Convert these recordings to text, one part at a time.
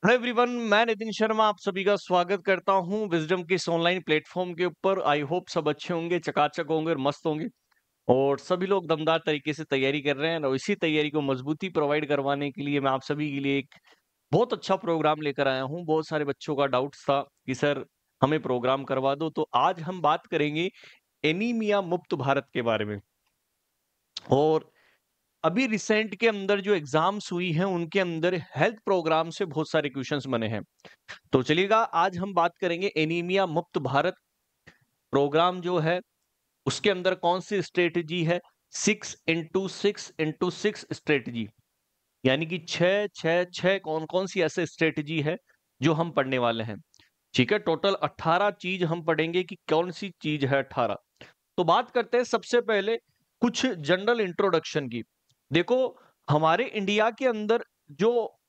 Hello everyone, मैं नितिन शर्मा आप सभी का स्वागत करता हूं विजडम के इस ऑनलाइन प्लेटफॉर्म के ऊपर। आई होप सब अच्छे होंगे, चकाचक होंगे और मस्त होंगे और सभी लोग दमदार तरीके से तैयारी कर रहे हैं। और इसी तैयारी को मजबूती प्रोवाइड करवाने के लिए मैं आप सभी के लिए एक बहुत अच्छा प्रोग्राम लेकर आया हूं। बहुत सारे बच्चों का डाउट्स था कि सर हमें प्रोग्राम करवा दो, तो आज हम बात करेंगे एनीमिया मुक्त भारत के बारे में। और अभी रिसेंट के अंदर जो एग्जाम्स हुई हैं उनके अंदर हेल्थ प्रोग्राम से बहुत सारे क्वेश्चंस बने हैं। तो चलिएगा, आज हम बात करेंगे एनीमिया मुक्त भारत प्रोग्राम जो है उसके अंदर कौन सी स्ट्रेटजी है। 6x6x6 स्ट्रेटजी, यानी कि 6 6 6 कौन कौन सी ऐसे स्ट्रेटजी है जो हम पढ़ने वाले हैं। ठीक है, टोटल 18 चीज हम पढ़ेंगे कि कौन सी चीज है 18। तो बात करते हैं सबसे पहले कुछ जनरल इंट्रोडक्शन की। देखो, हमारे इंडिया के अंदर जो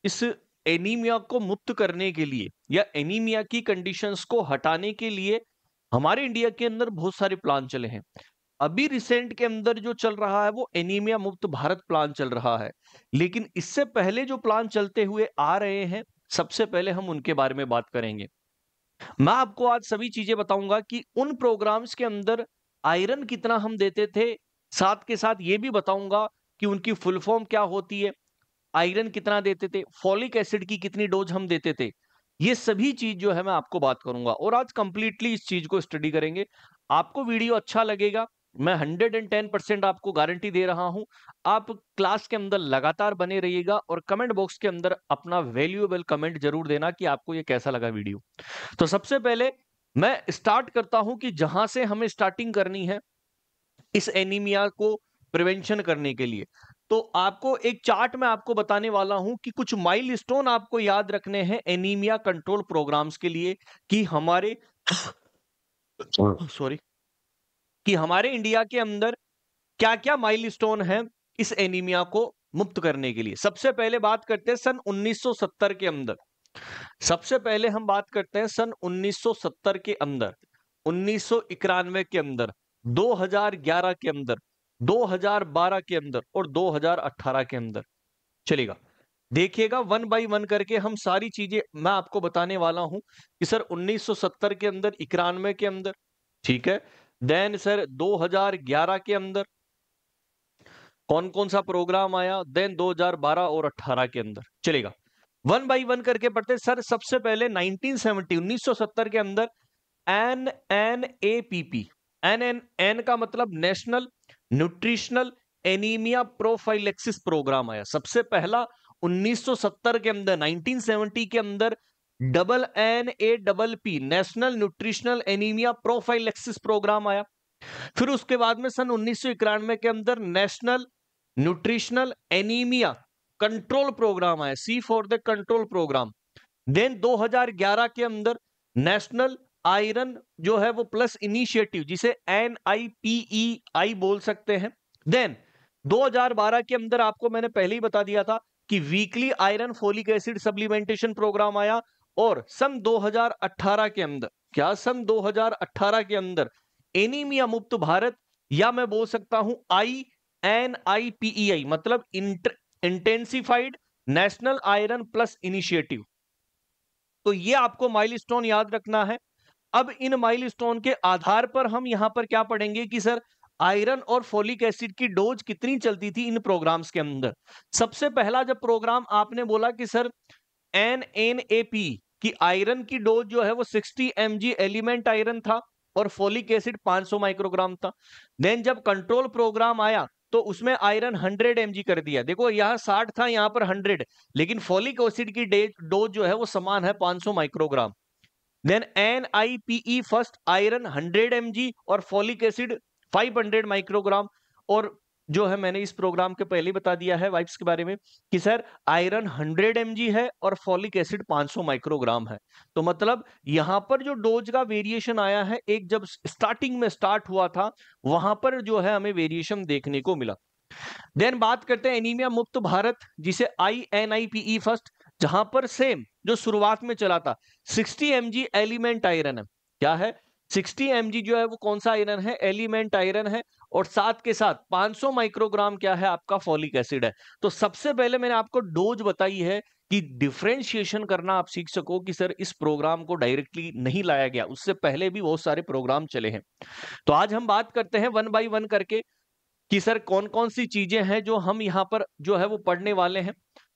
इस एनीमिया को मुक्त करने के लिए या एनीमिया की कंडीशंस को हटाने के लिए हमारे इंडिया के अंदर बहुत सारे प्लान चले हैं। अभी रिसेंट के अंदर जो चल रहा है वो एनीमिया मुक्त भारत प्लान चल रहा है, लेकिन इससे पहले जो प्लान चलते हुए आ रहे हैं सबसे पहले हम उनके बारे में बात करेंगे। मैं आपको आज सभी चीजें बताऊंगा कि उन प्रोग्राम्स के अंदर आयरन कितना हम देते थे, साथ के साथ ये भी बताऊंगा कि उनकी फुल फॉर्म क्या होती है, आयरन कितना देते थे, फॉलिक एसिड की कितनी डोज हम देते थे। ये सभी चीज जो है मैं आपको बात करूंगा और आज कंप्लीटली इस चीज को स्टडी करेंगे। आपको वीडियो अच्छा लगेगा, मैं 110% आपको गारंटी दे रहा हूं। आप क्लास के अंदर लगातार बने रहिएगा और कमेंट बॉक्स के अंदर अपना वैल्यूएबल कमेंट जरूर देना कि आपको ये कैसा लगा वीडियो। तो सबसे पहले मैं स्टार्ट करता हूं कि जहां से हमें स्टार्टिंग करनी है इस एनीमिया को प्रिवेंशन करने के लिए। तो आपको एक चार्ट में आपको बताने वाला हूं कि कुछ माइलस्टोन आपको याद रखने हैं एनीमिया कंट्रोल प्रोग्राम्स के लिए कि हमारे सॉरी कि हमारे इंडिया के अंदर क्या क्या माइलस्टोन है इस एनीमिया को मुक्त करने के लिए। सबसे पहले बात करते हैं सन 1970 के अंदर। सबसे पहले हम बात करते हैं सन 1970 के अंदर, 1991 के अंदर, 2011 के अंदर, 2012 के अंदर और 2018 के अंदर। चलेगा, देखिएगा वन बाय वन करके हम सारी चीजें मैं आपको बताने वाला हूं कि सर 1970 के अंदर, 91 के अंदर, ठीक है, देन सर 2011 के अंदर कौन कौन सा प्रोग्राम आया, देन 2012 और 18 के अंदर। चलेगा, वन बाय वन करके पढ़ते सर। सबसे पहले 1970 1970 के अंदर NNAPP, एन का मतलब national nutritional anaemia prophylaxis programme आया सबसे पहला 1970 के अंदर। 1970 के अंदर NNAPP national nutritional anaemia prophylaxis programme आया। फिर उसके बाद में सन 1991 के अंदर national nutritional anaemia control programme आया, C for the control programme. Then 2011 के अंदर नेशनल आयरन जो है वो प्लस इनिशिएटिव, जिसे NIPEI बोल सकते हैं। देन 2012 के अंदर आपको मैंने पहले ही बता दिया था कि weekly iron folic acid supplementation programme आया। और सन 2018 के अंदर, क्या सन 2018 के अंदर एनीमिया मुक्त भारत, या मैं बोल सकता हूं INIPEI मतलब intensified national iron plus initiative. तो ये आपको माइलस्टोन याद रखना है। अब इन माइलस्टोन के आधार पर हम यहां पर क्या पढ़ेंगे कि सर आयरन और फोलिक एसिड की डोज कितनी चलती थी इन प्रोग्राम्स के अंदर। सबसे पहला जब प्रोग्राम आपने बोला कि सर NNAP की आयरन की डोज जो है वो 60 mg एलिमेंट आयरन था और फोलिक एसिड 500 माइक्रोग्राम था। देन जब कंट्रोल प्रोग्राम आया तो उसमें आयरन 100 mg कर दिया। देखो यहां 60 था, यहां पर 100, लेकिन फोलिक एसिड की डोज जो है वो समान है, 500 microgram. Then NIPE first iron 100 mg और फोलिक एसिड 500 माइक्रोग्राम। और जो है मैंने इस प्रोग्राम के पहले ही बता दिया है वाइप्स के बारे में कि सर आयरन 100 mg है और फोलिक एसिड 500 माइक्रोग्राम है। तो मतलब यहां पर जो डोज का वेरिएशन आया है, एक जब स्टार्टिंग में स्टार्ट हुआ था वहां पर जो है हमें वेरिएशन देखने को मिला। देन बात करते हैं एनीमिया मुक्त भारत, जिसे INIPE फर्स्ट, जहां पर सेम जो शुरुआत में चला था 60 mg एलिमेंट आयरन है। क्या है? 60 mg जो है वो कौन सा आयरन है? एलिमेंट आयरन है। और साथ के साथ 500 माइक्रोग्राम क्या है? आपका फॉलिक एसिड है। तो सबसे पहले मैंने आपको डोज बताई है कि डिफरेंशिएशन करना आप सीख सको कि सर इस प्रोग्राम को डायरेक्टली नहीं लाया गया, उससे पहले भी बहुत सारे प्रोग्राम चले हैं। तो आज हम बात करते हैं वन बाय वन करके कि सर कौन कौन सी चीजें हैं जो हम यहाँ पर जो है वो पढ़ने वाले हैं।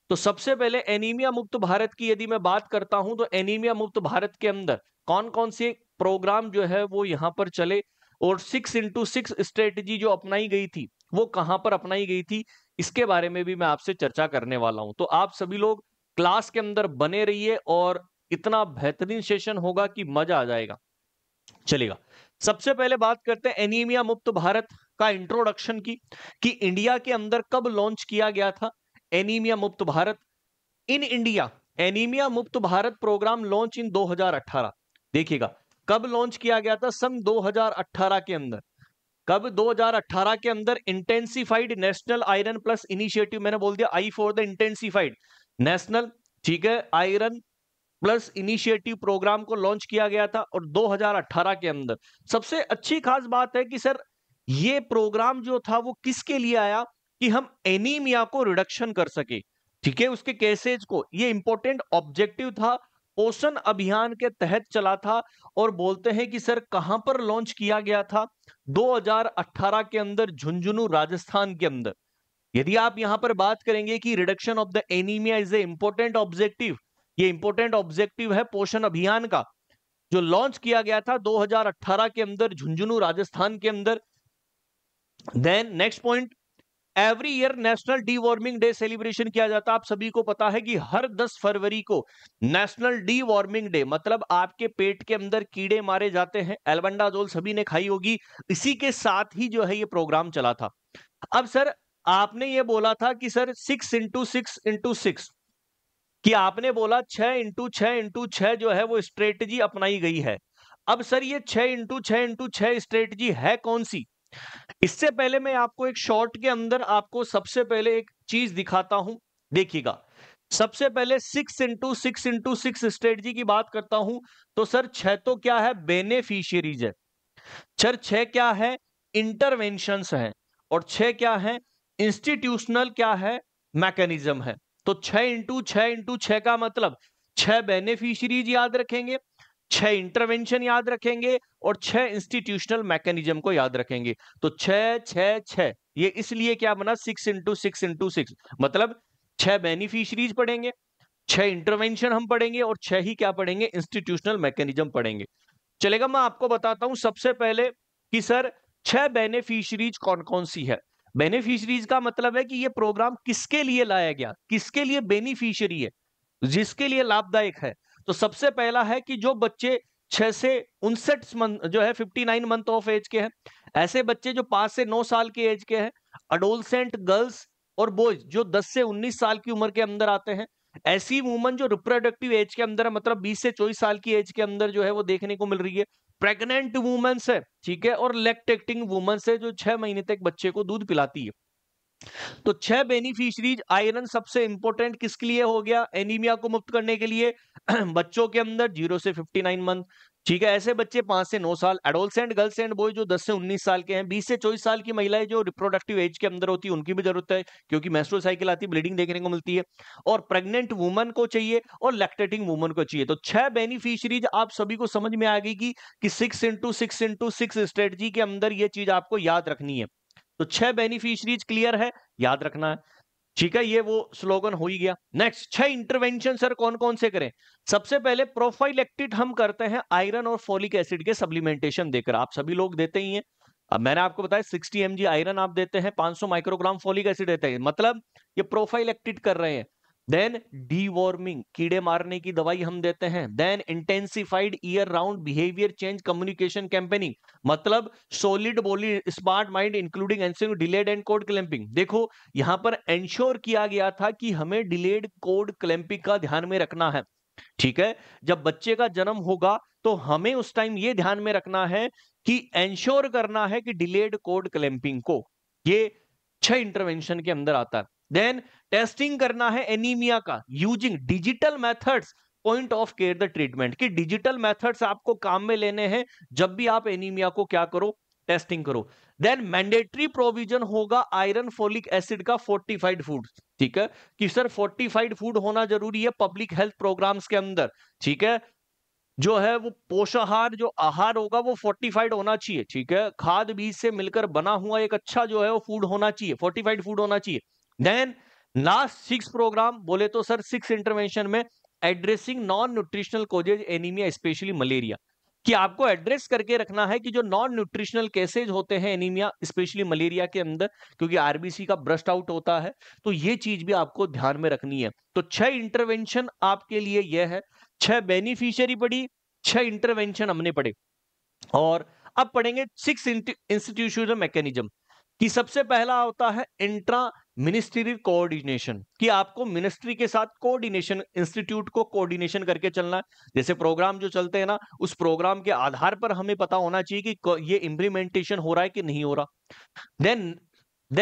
तो सबसे पहले एनीमिया मुक्त भारत की यदि मैं बात करता हूं तो एनीमिया मुक्त भारत के अंदर कौन कौन से प्रोग्राम जो है वो यहाँ पर चले और 6x6 स्ट्रेटेजी जो अपनाई गई थी वो कहां पर अपनाई गई थी, इसके बारे में भी मैं आपसे चर्चा करने वाला हूं। तो आप सभी लोग क्लास के अंदर बने रहिए और इतना बेहतरीन सेशन होगा कि मजा आ जाएगा। चलेगा, सबसे पहले बात करते हैं एनीमिया मुक्त भारत का इंट्रोडक्शन की कि इंडिया के अंदर कब लॉन्च किया गया था एनीमिया मुक्त भारत इन इंडिया। एनीमिया मुक्त भारत प्रोग्राम लॉन्च इन 2018। देखिएगा कब लॉन्च किया गया था, सन 2018 के अंदर। कब? 2018 के अंदर intensified national iron plus initiative, मैंने बोल दिया I for the intensified national, ठीक है, आयरन प्लस इनिशिएटिव प्रोग्राम को लॉन्च किया गया था। और 2018 के अंदर सबसे अच्छी खास बात है कि सर ये प्रोग्राम जो था वो किसके लिए आया कि हम एनीमिया को रिडक्शन कर सके, ठीक है, उसके केसेज को। ये इंपॉर्टेंट ऑब्जेक्टिव था, पोषण अभियान के तहत चला था। और बोलते हैं कि सर कहां पर लॉन्च किया गया था? 2018 के अंदर झुंझुनू राजस्थान के अंदर। यदि आप यहां पर बात करेंगे कि reduction of the anaemia is a important objective, ये इंपॉर्टेंट ऑब्जेक्टिव है पोषण अभियान का जो लॉन्च किया गया था 2018 के अंदर झुंझुनू राजस्थान के अंदर। Then next point, every year national deworming day celebration किया जाता है। आप सभी को पता है कि हर 10 फरवरी को नेशनल डी वार्मिंग डे, मतलब आपके पेट के अंदर कीड़े मारे जाते हैं, एल्बेंडाजोल सभी ने खाई होगी, इसी के साथ ही जो है ये प्रोग्राम चला था। अब सर आपने ये बोला था कि सर 6x6 कि आपने बोला 6x6 जो है वो स्ट्रेटजी अपनाई गई है। अब सर ये 6x6 स्ट्रेटजी है कौन सी? इससे पहले मैं आपको एक शॉर्ट के अंदर आपको सबसे पहले एक चीज दिखाता हूं। देखिएगा, सबसे पहले 6x6 स्ट्रेटजी की बात करता हूं तो सर 6 तो क्या है? बेनिफिशियरीज है। सर 6 क्या है? इंटरवेंशंस है। और 6 क्या है? इंस्टीट्यूशनल क्या है? मैकेनिज्म है। तो 6x6 का मतलब 6 बेनिफिशियरीज याद रखेंगे, 6 इंटरवेंशन याद रखेंगे और 6 इंस्टीट्यूशनल मैकेनिज्म को याद रखेंगे। तो 6 ये इसलिए क्या बना? 6x6 मतलब 6 बेनिफिशियरीज पढ़ेंगे, 6 इंटरवेंशन हम पढ़ेंगे और 6 ही क्या पढ़ेंगे? इंस्टीट्यूशनल मैकेनिज्म पढ़ेंगे। चलेगा, मैं आपको बताता हूं सबसे पहले कि सर 6 बेनिफिशियरीज कौन कौन सी है। बेनिफिशियरीज का मतलब है कि ये प्रोग्राम किसके लिए लाया गया, किसके लिए बेनिफिशियरी है, जिसके लिए लाभदायक है। तो सबसे पहला है कि जो बच्चे 6 से 59 मंथ जो है 59 मंथ ऑफ एज के हैं, ऐसे बच्चे जो 5 से 9 साल के एज के हैं, अडोलसेंट गर्ल्स और बॉयज जो 10 से 19 साल की उम्र के अंदर आते हैं, ऐसी वुमन जो रिप्रोडक्टिव एज के अंदर है, मतलब 20 से 24 साल की एज के अंदर जो है वो देखने को मिल रही है, प्रेग्नेंट वुमेन्स है, ठीक है, और लैक्टेटिंग वुमेन्स है जो 6 महीने तक बच्चे को दूध पिलाती है। तो 6 बेनिफिशियरीज। आयरन सबसे इंपॉर्टेंट किसके लिए हो गया? एनीमिया को मुक्त करने के लिए बच्चों के अंदर 0 से 59 मंथ, ठीक है, ऐसे बच्चे 5 से 9 साल, एडोलसेंट गर्ल्स एंड बॉय जो 10 से 19 साल के हैं, 20 से 24 साल की महिलाएं जो रिप्रोडक्टिव एज के अंदर होती है उनकी भी जरूरत है क्योंकि मेंस्ट्रुअल साइकिल आती है, ब्लीडिंग देखने को मिलती है, और प्रेग्नेंट वुमन को चाहिए और लैक्टेटिंग वुमन को चाहिए। तो 6 बेनिफिशियरीज आप सभी को समझ में आ गई कि 6x6 स्ट्रेटजी के अंदर ये चीज आपको याद रखनी है। तो 6 बेनिफिशियरीज क्लियर है, याद रखना है, ठीक है, ये वो स्लोगन हो ही गया। नेक्स्ट, 6 इंटरवेंशन सर कौन कौन से करें? सबसे पहले प्रोफाइलेक्टिक हम करते हैं आयरन और फोलिक एसिड के सप्लीमेंटेशन देकर, आप सभी लोग देते ही हैं। अब मैंने आपको बताया 60 mg आयरन आप देते हैं, 500 माइक्रोग्राम फोलिक एसिड देते हैं, मतलब ये प्रोफाइलेक्टिक कर रहे हैं। देन डीवॉर्मिंग, कीड़े मारने की दवाई हम देते हैं। Then intensified year round behaviour change communication campaigning, मतलब solid body smart mind including ensuring delayed and cord clamping. देखो यहां पर एंश्योर किया गया था कि हमें डिलेड कोड क्लैंपिंग का ध्यान में रखना है, ठीक है, जब बच्चे का जन्म होगा तो हमें उस टाइम ये ध्यान में रखना है कि एंश्योर करना है कि डिलेड कोड क्लैंपिंग को, ये 6 इंटरवेंशन के अंदर आता है। देन टेस्टिंग करना है एनीमिया का using digital methods point of care the treatment, कि डिजिटल मेथड्स आपको काम में लेने हैं जब भी आप एनीमिया को क्या करो? टेस्टिंग करो। देन मैंडेटरी प्रोविजन होगा आयरन फोलिक एसिड का फोर्टिफाइड फूड, ठीक है, कि सर फोर्टिफाइड फूड होना जरूरी है पब्लिक हेल्थ प्रोग्राम्स के अंदर। ठीक है, जो है वो पोषाहार जो आहार होगा वो फोर्टिफाइड होना चाहिए। ठीक है, खाद बीज से मिलकर बना हुआ एक अच्छा जो है वो फूड होना चाहिए, फोर्टिफाइड फूड होना चाहिए। देन लास्ट 6 प्रोग्राम बोले तो सर 6 इंटरवेंशन में addressing non nutritional causes anaemia specially malaria, कि आपको एड्रेस करके रखना है कि जो नॉन न्यूट्रिशनल केसेज होते हैं एनीमिया स्पेशली मलेरिया के अंदर, क्योंकि आरबीसी का ब्रस्ट आउट होता है, तो ये चीज भी आपको ध्यान में रखनी है। तो 6 इंटरवेंशन आपके लिए यह है, 6 बेनिफिशियरी पड़ी, 6 इंटरवेंशन हमने पढ़े। और अब पढ़ेंगे 6 इंस्टीट्यूशनल मैकेनिज्म, कि सबसे पहला होता है इंट्रा मिनिस्ट्रियल कोऑर्डिनेशन, कि आपको मिनिस्ट्री के साथ कोऑर्डिनेशन, इंस्टीट्यूट को कोऑर्डिनेशन करके चलना है। जैसे प्रोग्राम जो चलते हैं ना, उस प्रोग्राम के आधार पर हमें पता होना चाहिए कि ये इंप्लीमेंटेशन हो रहा है कि नहीं हो रहा। देन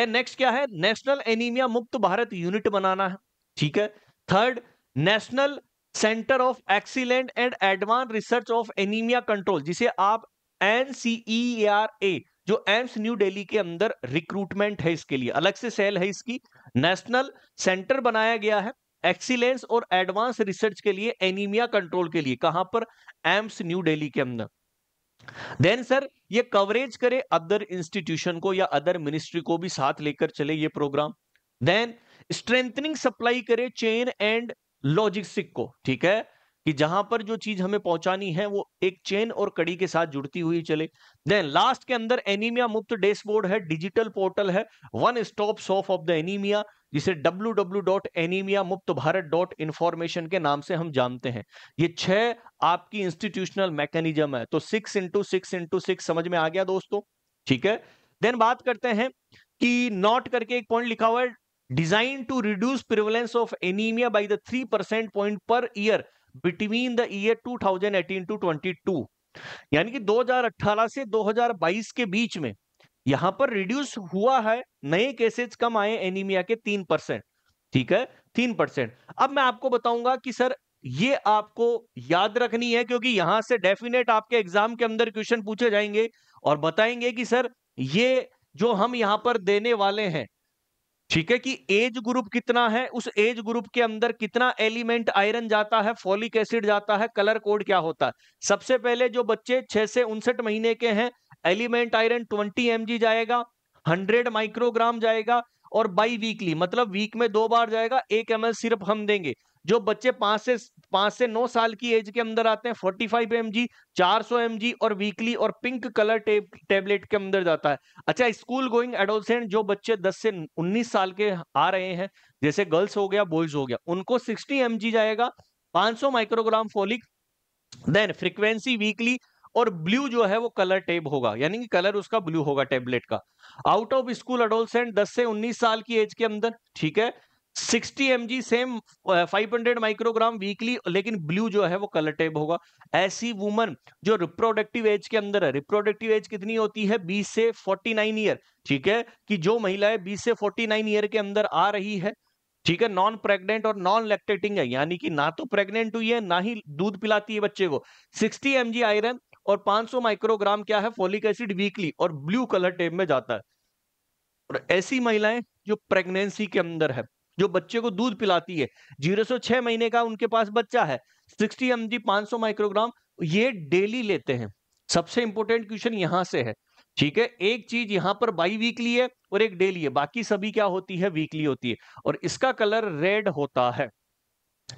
नेक्स्ट क्या है, नेशनल एनीमिया मुक्त भारत यूनिट बनाना है। ठीक है, third national centre of excellent and advance research of anaemia control, जिसे आप NCERA, जो एम्स न्यू दिल्ली के अंदर रिक्रूटमेंट है, इसके लिए अलग से सेल है इसकी, नेशनल सेंटर बनाया गया है एक्सीलेंस और एडवांस रिसर्च के लिए, एनीमिया कंट्रोल के लिए, कहां पर, एम्स न्यू दिल्ली के अंदर। देन सर ये कवरेज करे अदर इंस्टीट्यूशन को या अदर मिनिस्ट्री को भी साथ लेकर चले ये प्रोग्राम। देन स्ट्रेंथनिंग सप्लाई करे चेन एंड लॉजिस्टिक को। ठीक है, कि जहां पर जो चीज हमें पहुंचानी है वो एक चेन और कड़ी के साथ जुड़ती हुई चले। देन लास्ट के अंदर एनीमिया मुक्त डैशबोर्ड है, डिजिटल पोर्टल है, one stop shop of the anaemia, जिसे www.anemiamuktabharat.information के नाम से हम जानते हैं। ये 6 आपकी इंस्टीट्यूशनल मैकेनिज्म है। तो 6 इंटू 6 इंटू 6 समझ में आ गया दोस्तों। ठीक है, देन बात करते हैं कि नोट करके एक पॉइंट लिखा हुआ है, design to reduce prevalence of anaemia by the 3% point per year between the year 2018 to 22, यानी कि 2018 से 2022 के बीच में यहां पर रिड्यूस हुआ है, नए केसेस कम आए एनीमिया के 3%। ठीक है, 3%। अब मैं आपको बताऊंगा कि सर ये आपको याद रखनी है, क्योंकि यहां से डेफिनेट आपके एग्जाम के अंदर क्वेश्चन पूछे जाएंगे और बताएंगे कि सर ये जो हम यहां पर देने वाले हैं, ठीक है, कि एज ग्रुप कितना है, उस एज ग्रुप के अंदर कितना एलिमेंट आयरन जाता है, फॉलिक एसिड जाता है, कलर कोड क्या होता है। सबसे पहले जो बच्चे 6 से 59 महीने के हैं, एलिमेंट आयरन 20 mg जाएगा, 100 माइक्रोग्राम जाएगा, और बाई वीकली मतलब वीक में 2 बार जाएगा, 1 ml सिर्फ हम देंगे। जो बच्चे 5 से 9 साल की एज के अंदर आते हैं 45 mg, 400 mg और वीकली, और पिंक कलर टेबलेट के अंदर जाता है। अच्छा, स्कूल गोइंग एडोलसेंट जो बच्चे 10 से 19 साल के आ रहे हैं, जैसे गर्ल्स हो गया बॉयज हो गया, उनको 60 mg जाएगा, 500 microgram folic, then frequency weekly, और ब्लू जो है वो कलर टेब होगा, यानी कि कलर उसका ब्लू होगा टेबलेट का। आउट ऑफ स्कूल एडोलसेंट 10 से 19 साल की एज के अंदर, ठीक है, 60 mg सेम 500 माइक्रोग्राम वीकली, लेकिन ब्लू जो है वो कलर टेब होगा। ऐसी वुमन जो रिप्रोडक्टिव एज के अंदर है, रिप्रोडक्टिव एज कितनी होती है, 20 से 49 ईयर। ठीक है, कि जो महिलाएं 20 से 49 ईयर के अंदर आ रही है, ठीक है, नॉन प्रेग्नेंट और नॉन लैक्टेटिंग है, यानी कि ना तो प्रेग्नेंट हुई है ना ही दूध पिलाती है बच्चे को, 60 mg आयरन और 500 माइक्रोग्राम क्या है, फोलिक एसिड वीकली, और ब्लू कलर टेब में जाता है। और ऐसी महिलाएं जो प्रेगनेंसी के अंदर है, जो बच्चे को दूध पिलाती है, 0 से 6 महीने का उनके पास बच्चा है, 60 mg 500 माइक्रोग्राम ये डेली लेते हैं। सबसे इंपॉर्टेंट क्वेश्चन यहां से है। ठीक है, एक चीज यहां पर बाई वीकली है और एक डेली है, बाकी सभी क्या होती है, वीकली होती है, और इसका कलर रेड होता है।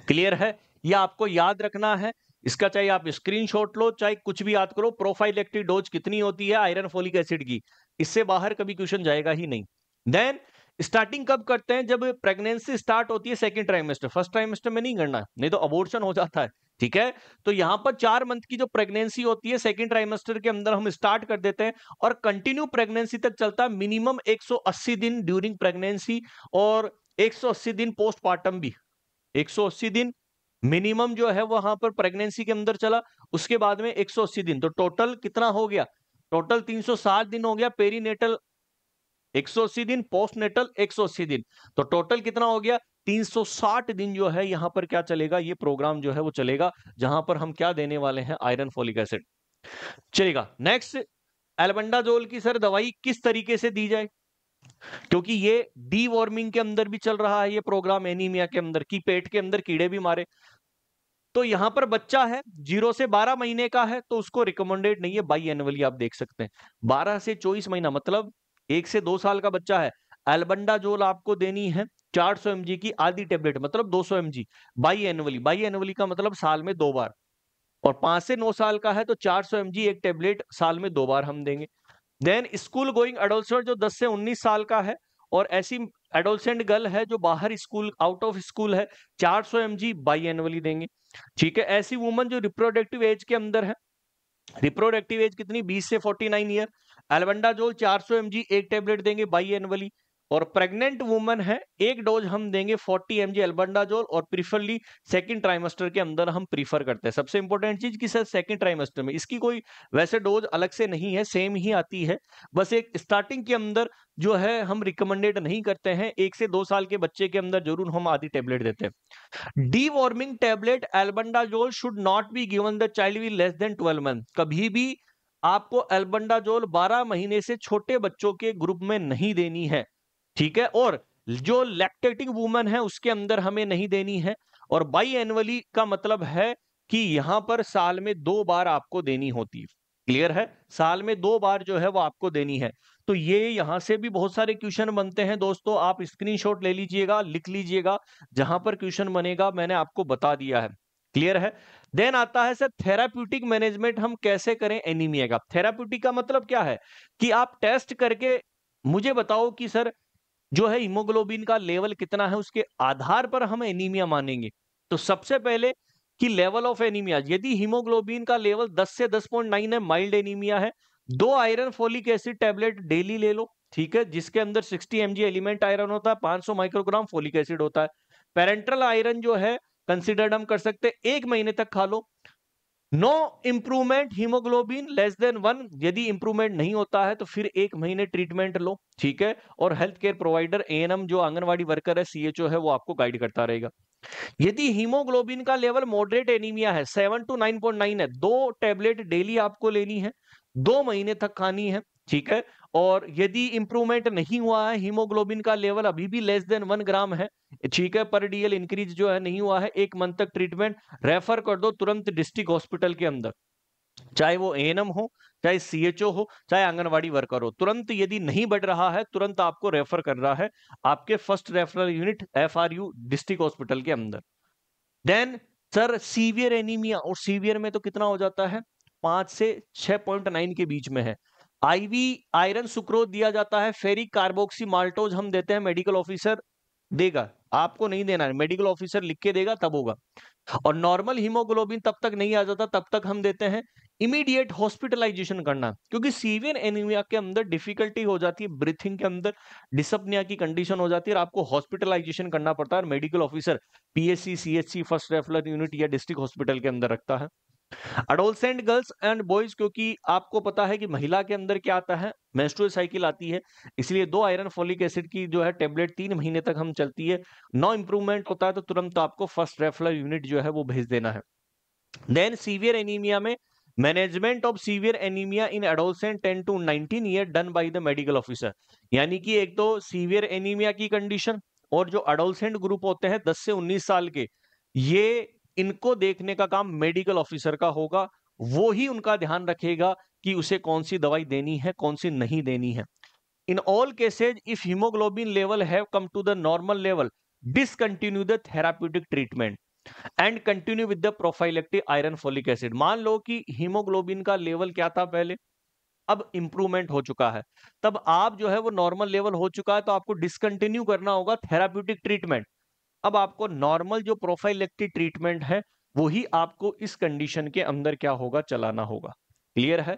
क्लियर है, यह आपको याद रखना है। इसका चाहे आप स्क्रीनशॉट लो, चाहे कुछ भी याद करो, प्रोफाइलेक्टिक डोज कितनी होती है आयरन फोलिक एसिड की, इससे बाहर कभी क्वेश्चन जाएगा ही नहीं। देन स्टार्टिंग कब करते हैं, जब प्रेगनेंसी स्टार्ट होती है सेकंड ट्राइमेस्टर, फर्स्ट ट्राइमेस्टर में नहीं करना है, नहीं तो अबॉर्शन हो जाता है। ठीक है, तो यहां पर 4 मंथ की जो प्रेगनेंसी होती है सेकंड ट्राइमेस्टर के अंदर हम स्टार्ट कर देते हैं, और कंटिन्यू प्रेगनेंसी तक चलता है, मिनिमम 180 दिन ड्यूरिंग प्रेगनेंसी और 180 दिन पोस्टपार्टम भी, 180 दिन मिनिमम जो है वहां पर प्रेगनेंसी के अंदर चला, उसके बाद में 180 दिन, तो टोटल कितना हो गया, टोटल 360 दिन हो गया। पेरीनेटल 180 दिन, पोस्टनेटल 180 दिन, तो टोटल कितना हो गया, 360 दिन जो है यहां पर क्या चलेगा, ये प्रोग्राम जो है वो चलेगा, जहां पर हम क्या देने वाले हैं, आयरन फोलिक एसिड चलेगा। नेक्स्ट, एल्बेंडाजोल की सर दवाई किस तरीके से दी जाए, क्योंकि ये डी वार्मिंग के अंदर भी चल रहा है ये प्रोग्राम एनीमिया के अंदर, कि पेट के अंदर कीड़े भी मारे। तो यहां पर बच्चा है 0 से 12 महीने का है, तो उसको रिकमेंडेड नहीं है बाई एनुअली, आप देख सकते हैं। 12 से 24 महीना मतलब 1 से 2 साल का बच्चा है, एल्बेंडाजोल आपको देनी है 400 mg की आधी टेबलेट, मतलब 200 mg by annually. By annually का मतलब साल में 2 बार। और 5 से 9 साल का है तो 400 mg एक टेबलेट साल में 2 बार हम देंगे। देन स्कूल गोइंग एडोलसेंट जो 10 से 19 साल का है, और ऐसी एडोलसेंट गर्ल है जो बाहर स्कूल आउट ऑफ स्कूल है, 400 mg बाई एनुअली देंगे। ठीक है, ऐसी वुमन जो रिप्रोडक्टिव एज के अंदर है, रिप्रोडक्टिव एज कितनी 20 से 49 ईयर, एल्बेंडाजोल 400 mg एक टेबलेट देंगे बाई एनुअली। और प्रेग्नेंट वुमन है, एक डोज हम देंगे 40 mg एल्बेंडाजोल, और प्रीफरली सेकंड ट्राइमेस्टर के अंदर हम प्रीफर करते हैं। सबसे इंपॉर्टेंट चीज कि सर सेकंड ट्राइमेस्टर में, इसकी कोई वैसे डोज अलग से नहीं है, सेम ही आती है, बस एक स्टार्टिंग के अंदर जो है हम रिकमेंडेड नहीं करते हैं। 1 से 2 साल के बच्चे के अंदर जरूर हम आधी टेबलेट देते हैं। Deworming tablet albendazole should not be given the child will less than 12 month. कभी भी आपको एल्बेंडाजोल 12 महीने से छोटे बच्चों के ग्रुप में नहीं देनी है। ठीक है, और जो लैक्टेटिंग वुमन है उसके अंदर हमें नहीं देनी है। और बाई एनुअली का मतलब है कि यहां पर साल में 2 बार आपको देनी होती है। क्लियर है, साल में 2 बार जो है वो आपको देनी है। तो ये यहां से भी बहुत सारे क्वेश्चन बनते हैं दोस्तों, आप स्क्रीनशॉट ले लीजिएगा, लिख लीजिएगा, जहां पर क्वेश्चन बनेगा मैंने आपको बता दिया है। क्लियर है। देन आता है सर थेराप्यूटिक मैनेजमेंट हम कैसे करें एनीमिया का। थेराप्यूटिक का मतलब क्या है कि आप टेस्ट करके मुझे बताओ कि सर जो है हीमोग्लोबिन का लेवल कितना है, उसके आधार पर हम एनीमिया मानेंगे। तो सबसे पहले कि लेवल ऑफ एनीमिया, यदि हीमोग्लोबिन का लेवल 10 से 10.9 है, माइल्ड एनीमिया है। 2 iron folic acid tablet daily ले लो, ठीक है, जिसके अंदर 60 mg एलिमेंट आयरन होता है, 500 माइक्रोग्राम फोलिक एसिड होता है। पेरेंट्रल आयरन जो है कंसिडर्ड हम कर सकते हैं, 1 महीने तक खा लो। No improvement haemoglobin less than 1, यदि इंप्रूवमेंट नहीं होता है तो फिर 1 महीने ट्रीटमेंट लो। ठीक है, और हेल्थ केयर प्रोवाइडर एएनएम जो आंगनवाड़ी वर्कर है, सीएचओ है, वो आपको गाइड करता रहेगा। यदि हीमोग्लोबिन का लेवल मॉडरेट एनीमिया है, 7 to 9.9 है, 2 टेबलेट डेली आपको लेनी है, 2 महीने तक खानी है। ठीक है, और यदि इंप्रूवमेंट नहीं हुआ है, हीमोग्लोबिन का लेवल अभी भी लेस देन 1 ग्राम है, ठीक है, पर डीएल इंक्रीज जो है नहीं हुआ है, 1 मंथ तक ट्रीटमेंट रेफर कर दो तुरंत डिस्ट्रिक्ट हॉस्पिटल के अंदर, चाहे वो एएनएम हो, चाहे सीएचओ हो, चाहे आंगनवाड़ी वर्कर हो। तुरंत यदि नहीं बढ़ रहा है, तुरंत आपको रेफर कर रहा है आपके first referral unit FRU district hospital के अंदर। देन सर सीवियर एनीमिया, और सीवियर में तो कितना हो जाता है, 5 से 6.9 के बीच में है। आईवी आयरन सुक्रोज दिया जाता है, फेरिक कार्बोक्सी माल्टोज हम देते हैं, मेडिकल ऑफिसर देगा, आपको नहीं देना है, मेडिकल ऑफिसर लिख के देगा तब होगा। और नॉर्मल हीमोग्लोबिन तब तक नहीं आ जाता, तब तक हम देते हैं इमीडिएट हॉस्पिटलाइजेशन करना, क्योंकि सीवियर एनीमिया के अंदर डिफिकल्टी हो जाती है, ब्रीथिंग के अंदर डिसअपनिया की कंडीशन हो जाती है, और आपको हॉस्पिटलाइजेशन करना पड़ता है। Medical officer PHC, CHC, first referral unit या डिस्ट्रिक्ट हॉस्पिटल के अंदर रखता है। अडोलसेंट गर्ल्स एंड बॉयज, क्योंकि आपको पता है कि महिला के अंदर क्या आता है, मेंस्ट्रुअल साइकिल आती है, इसलिए 2 आयरन फोलिक एसिड की जो है टेबलेट 3 महीने तक हम चलती है। नो इंप्रूवमेंट होता है तो तुरंत आपको फर्स्ट रेफरल यूनिट जो है वो भेज देना है। देन सीवियर एनीमिया में management of severe anaemia in adolescent 10 to 19 year done by the medical officer. यानी कि एक तो सीवियर एनीमिया की कंडीशन, और जो एडोलसेंट ग्रुप होते हैं 10 से 19 साल के, ये इनको देखने का काम मेडिकल ऑफिसर का होगा। वो ही उनका ध्यान रखेगा कि उसे कौन सी दवाई देनी है, कौन सी नहीं देनी है। In all cases if haemoglobin level have come to the normal level, discontinue the therapeutic treatment and continue with the prophylactic iron folic acid. मान लो कि हीमोग्लोबिन का लेवल क्या था पहले, अब इंप्रूवमेंट हो चुका है, तब आप जो है वो नॉर्मल लेवल हो चुका है, तो आपको डिसकंटिन्यू करना होगा थेराप्यूटिक ट्रीटमेंट। अब आपको नॉर्मल जो प्रोफाइलेक्टिक ट्रीटमेंट है वही आपको इस कंडीशन के अंदर क्या होगा, चलाना होगा। क्लियर है।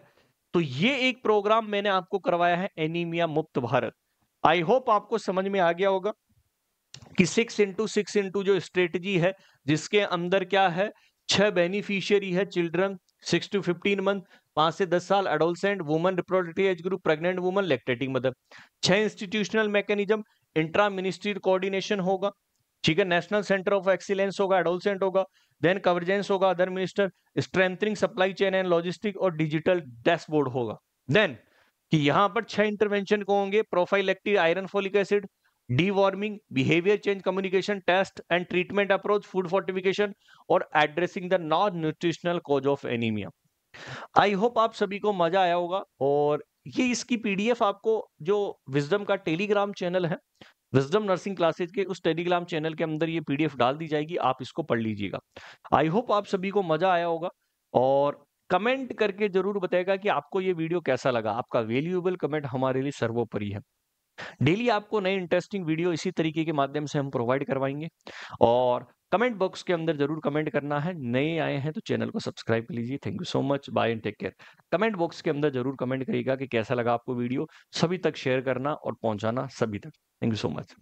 तो ये एक प्रोग्राम मैंने आपको करवाया है, एनीमिया मुक्त भारत। आई होप आपको समझ में आ गया होगा कि 6x6 जो स्ट्रेटजी है, जिसके अंदर क्या है, 6 बेनिफिशियरी है, चिल्ड्रन 6 to 15 मंथ, 5 से 10 साल, adolescent, woman reproductive age group, pregnant woman, lactating mother. 6 institutional mechanism, intra ministry coordination होगा, ठीक है, नेशनल सेंटर ऑफ एक्सीलेंस होगा, एडोलसेंट होगा, देन कवर्जेंस होगा, other minister, strengthening supply chain and logistic, और digital dashboard होगा। देन कि यहाँ पर 6 इंटरवेंशन को होंगे: prophylactic iron folic acid, deworming, behaviour change communication test and treatment approach, food fortification और addressing the non nutritional cause of anaemia. I hope आप सभी को मजा आया होगा, और ये इसकी पीडीएफ आपको जो विजडम का टेलीग्राम चैनल है, विजडम नर्सिंग क्लासेज के उस टेलीग्राम चैनल के अंदर ये पीडीएफ डाल दी जाएगी, आप इसको पढ़ लीजिएगा। आई होप आप सभी को मजा आया होगा, और कमेंट करके जरूर बताएगा कि आपको ये वीडियो कैसा लगा। आपका वैल्यूएबल कमेंट हमारे लिए सर्वोपरि है। डेली आपको नए इंटरेस्टिंग वीडियो इसी तरीके के माध्यम से हम प्रोवाइड करवाएंगे, और कमेंट बॉक्स के अंदर जरूर कमेंट करना है। नए आए हैं तो चैनल को सब्सक्राइब कर लीजिए। Thank you so much, bye and take care. Comment box के अंदर जरूर कमेंट करिएगा कि कैसा लगा आपको वीडियो, सभी तक शेयर करना और पहुंचाना सभी तक। Thank you so much.